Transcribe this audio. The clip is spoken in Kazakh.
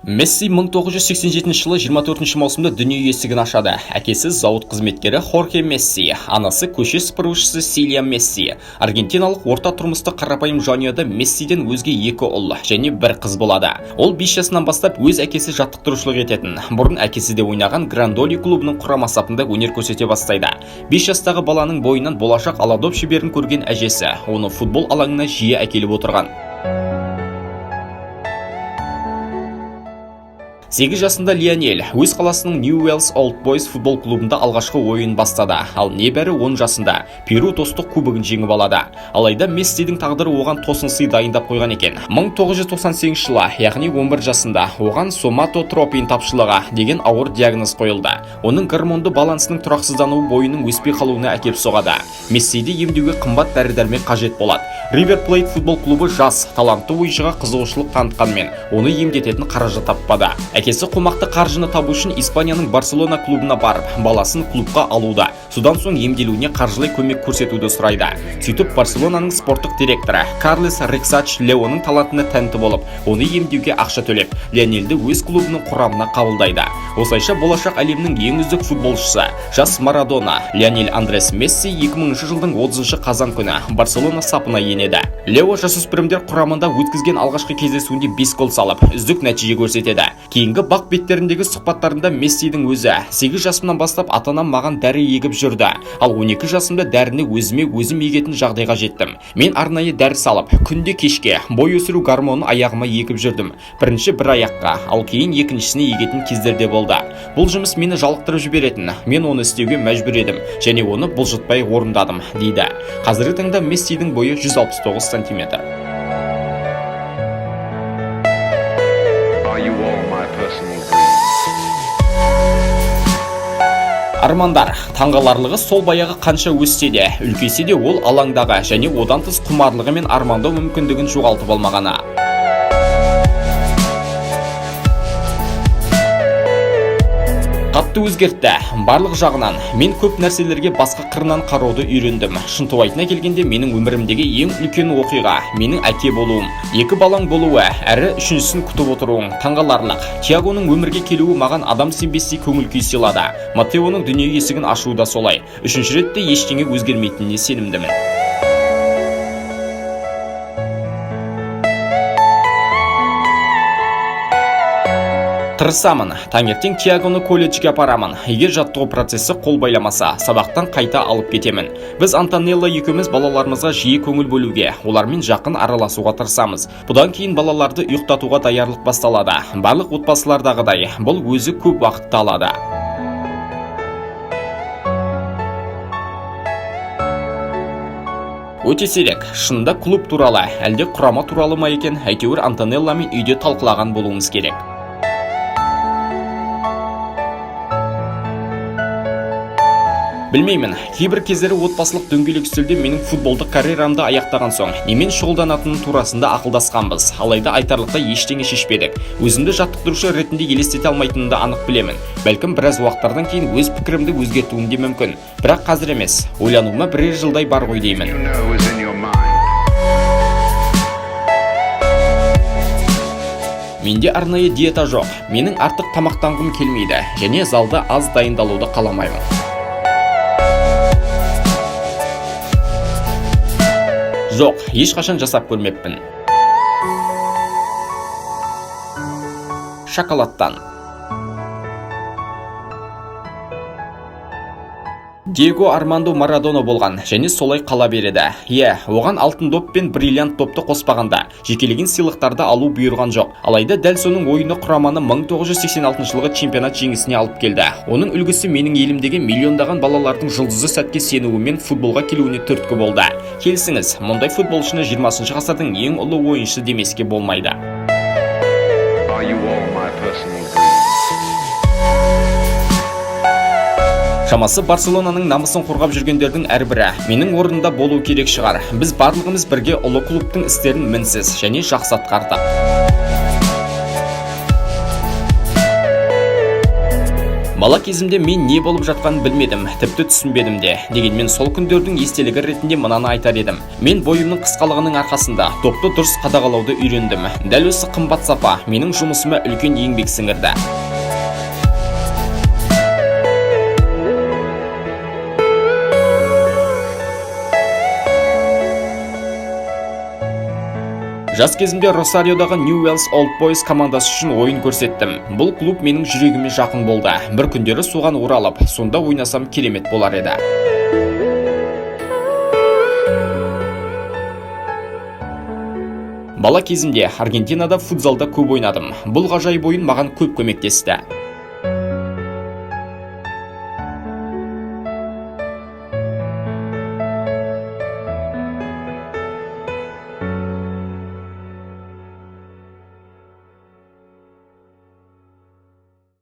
Месси 1987 жылы 24 маусымда дүние есігін ашады. Әкесі зауыт қызметкері Хорхе Месси, анасы көше сыпырушысы Силия Месси. Аргентиналық орта тұрмысты қарапайым жанұяда Мессиден өзге 2 ұл және 1 қыз болады. Ол 5 жасынан бастап өз әкесі жаттықтырушылық ететін. Бұрын әкесі де ойнаған Грандоли клубының құрама сапында өнер көрсете бастайды. 5 жастағы баланың бойынан болашақ аладоп шеберін көрген әжесі оны футбол алаңына жиі әкеліп отырған. 8 жасында Лионель өз қаласының Newell's Old Boys футбол клубында алғашқы ойын бастады, ал небәрі 10 жасында Перу достық кубогын жеңіп алады. Алайда Мессидің тағдыры оған тосынсый дайындап қойған екен. 1998 жылы, яғни 11 жасында, оған соматотропин тапшылығы деген ауыр диагноз қойылды. Оның гормонды балансының тұрақсыздануы бойының өспей қалуына әкеп соғады. Мессиді емдеуге қымбат дәрі-дәрмек қажет болады. River Plate футбол клубы жас, талантты ойыншыға қызығушылық танытқанмен, оны емдететін қаржы таппады. Әкесі қомақты қаржыны табу үшін Испанияның Барселона клубына барып, баласын клубқа алуда. Содан соң емделуіне қаржылай көмек көрсетуді сұрайды. Сөйтіп Барселонаның спорттық директоры Карлес Рексач Леоның талантына тәнті болып, оны емдеуге ақша төлеп, Лионельді өз клубының құрамына қабылдайды. Осылайша болашақ әлемнің ең үздік футболшысы жас Марадона Лионель Андрес Месси 2000 жылдың 30 қазан күні Барселона сапына енеді. Лео жасөспірімдер құрамында өткізген алғашқы кездесуінде 5 гол салып, үздік нәтиже көрсетеді. Кейінгі бақ беттеріндегі сұхбаттарында Мессидің өзі 8 жасымнан бастап ата-анам маған дәрі егіп жүрді. Ал 12 жасымда дәріні өзім егетін жағдайға жеттім. Мен арнайы дәрі салып, күнде кешке бой өсіру гормонын аяғыма егіп жүрдім. Бірінші бір аяққа, ал кейін екіншісіне егетін кездерде болды. Бұл жұмыс мені жалықтырып жіберетін. Мен оны істеуге мәжбүр едім және оны бұлжытпай орындадым, дейді. Қазіргі таңда Мессидің бойы 169 сантиметр. Армандар, таңғаларлығы сол баяғы қанша өссе де, үлкейсе де ол алаңдағы және одан тыс құмарлығы мен армандау мүмкіндігін жоғалтып алмағаны. Қатты өзгертті. Барлық жағынан мен көп нәрселерге басқа қырынан қарауды үйрендім. Шынтуайтына келгенде менің өмірімдегі ең үлкен оқиға менің әке болуым, 2 балаң болуы, әрі үшіншісін күтіп отыруым таңғаларлық. Тиагоның өмірге келуі маған адам сенбестей көңіл күй сыйлады. Матеоның дүние есігін ашуы да солай. 3-ші ретте ештеңе өзгермейтініне сенімдімін. Тырысамын. Таңертең Тиагоны колледжге апарамын. Егер жаттығу процесі қол байламаса, сабақтан қайта алып кетемін. Біз Антонелла екеуміз балаларымызға жиі көңіл бөлуге, олармен жақын араласуға тырысамыз. Бұдан кейін балаларды ұйықтатуға даярлық басталады. Барлық отбасылардағыдай, бұл өзі көп уақытты алады. Өте сирек, шынында клуб туралы, әлде құрама туралы ма екен, әйтеуір Антонелламен үйде талқылаған болуымыз керек. Білмеймін, кейбір кездері отбасылық дөңгелек үстелде менің футболдық карьерамды аяқтаған соң немен шұғылданатынын турасында ақылдасқанбыз. Алайда айтарлықтай ештеңе шешпедік. Өзімді жаттықтырушы ретінде елестете алмайтынымды анық білемін. Бәлкім біраз уақыттардан кейін өз пікірімді өзгертуім де мүмкін. Бірақ қазір емес. Ойлануыма бірер жылдай бар ғой деймін. Менде арнайы диета жоқ. Менің артық тамақтанғым келмейді және залда аз дайындалуды қаламаймын. Жоқ, ешқашан жасап көрмеппін. Шоколадтан. Диего Армандо Марадона болған және солай қала береді. Оған алтын доп пен бриллиант допты қоспағанда жекелеген сыйлықтарды алу бұйырған жоқ. Алайда дәл соның ойыны құраманы 1986 жылғы чемпионат жеңісіне алып келді. Оның үлгісі менің елімдегі миллиондаған балалардың жұлдызды сәтке сенуі мен футболға келуіне түрткі болды. Келсіңіз, мұндай футболшыны 20 ғасырдың ең ұлы ойыншысы демеске болмайды. Шамасы Барселонаның намысын қорғап жүргендердің әрбірі менің орнында болу керек шығар. Біз барлығымыз бірге ұлы клубтың істерін мінсіз және жақсы атқардық. Бала кезімде мен не болып жатқанын білмедім, тіпті түсінбедім де. Дегенмен сол күндердің естелігі ретінде мынаны айтар едім. Мен бойымның қысқалығының арқасында топты дұрыс қадағалауды үйрендім. Дәл осы қымбат сапа менің жұмысыма үлкен еңбек сіңірді. Жас кезімде Росариодағы Newell's Old Boys командасы үшін ойын көрсеттім. Бұл клуб менің жүрегіме жақын болды. Бір күндері соған оралып, сонда ойнасам керемет болар еді. Бала кезімде Аргентинада футзалда көп ойнадым. Бұл ғажайып ойын маған көп көмектесті.